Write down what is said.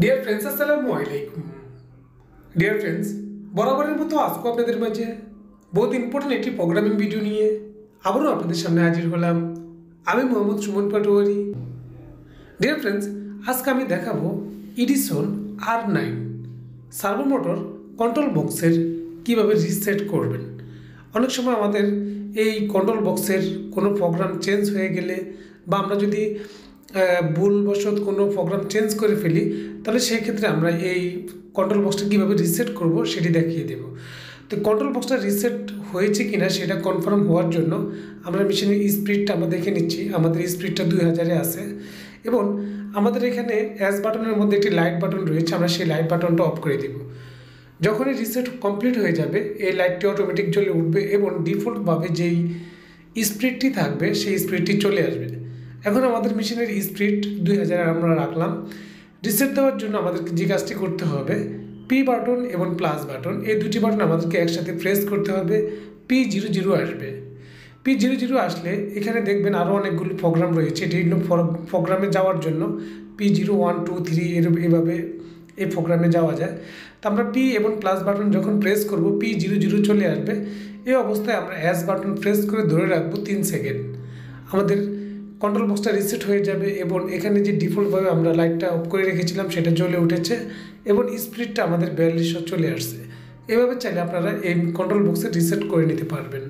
Dear friends, আসসালামু আলাইকুম। Dear friends, বরাবরের মতো আজকে আপনাদের মাঝে বহুত ইম্পর্টেন্ট একটি প্রোগ্রামিং ভিডিও নিয়ে আবারও আপনাদের সামনে হাজির হলাম। আমি মোহাম্মদ সুমন পাটোয়ারি। ডিয়ার ফ্রেন্ডস, আজকে আমি দেখাবো Edison R9 servo motor control বক্সের কীভাবে রিসেট করবেন। অনেক সময় আমাদের এই কন্ট্রোল বক্সের কোনো প্রোগ্রাম চেঞ্জ হয়ে গেলে বা আমরা যদি ভুলবশত কোনো প্রোগ্রাম চেঞ্জ করে ফেলি, তাহলে সেই ক্ষেত্রে আমরা এই কন্ট্রোল বক্সটা কীভাবে রিসেট করব সেটি দেখিয়ে দেব। তো কন্ট্রোল বক্সটা রিসেট হয়েছে কিনা সেটা কনফার্ম হওয়ার জন্য আমরা মেশিনের স্পিডটা আমরা দেখে নিচ্ছি। আমাদের স্পিডটা 2000-এ আছে এবং আমাদের এখানে অ্যাজ বাটনের মধ্যে একটি লাইট বাটন রয়েছে, আমরা সেই লাইট বাটনটা অফ করে দেব। যখনই রিসেট কমপ্লিট হয়ে যাবে এই লাইটটি অটোমেটিক জ্বলে উঠবে এবং ডিফল্টভাবে যেই স্পিডটি থাকবে সেই স্পিডটি চলে আসবে। এখন আমাদের মেশিনের স্পিড 2000 আমরা রাখলাম। রিসেট দেওয়ার জন্য আমাদেরকে যে কাজটি করতে হবে, পি বাটন এবং প্লাস বাটন এই দুটি বাটন আমাদেরকে একসাথে প্রেস করতে হবে। P00 আসবে। P00 আসলে এখানে দেখবেন আরও অনেকগুলো প্রোগ্রাম রয়েছে। এটি প্রোগ্রামে যাওয়ার জন্য P0 1 2 3 এভাবে এই প্রোগ্রামে যাওয়া যায়। তো আমরা পি এবং প্লাস বাটন যখন প্রেস করব P00 চলে আসবে। এই অবস্থায় আমরা অ্যাজ বাটন প্রেস করে ধরে রাখবো 3 সেকেন্ড। আমাদের কন্ট্রোল বক্সটা রিসেট হয়ে যাবে এবং এখানে যে ডিফল্টভাবে আমরা লাইটটা অফ করে রেখেছিলাম সেটা জ্বলে উঠেছে এবং স্পিডটা আমাদের 4200 চলে আসছে। এভাবে চাইলে আপনারা এই কন্ট্রোল বক্সে রিসেট করে নিতে পারবেন।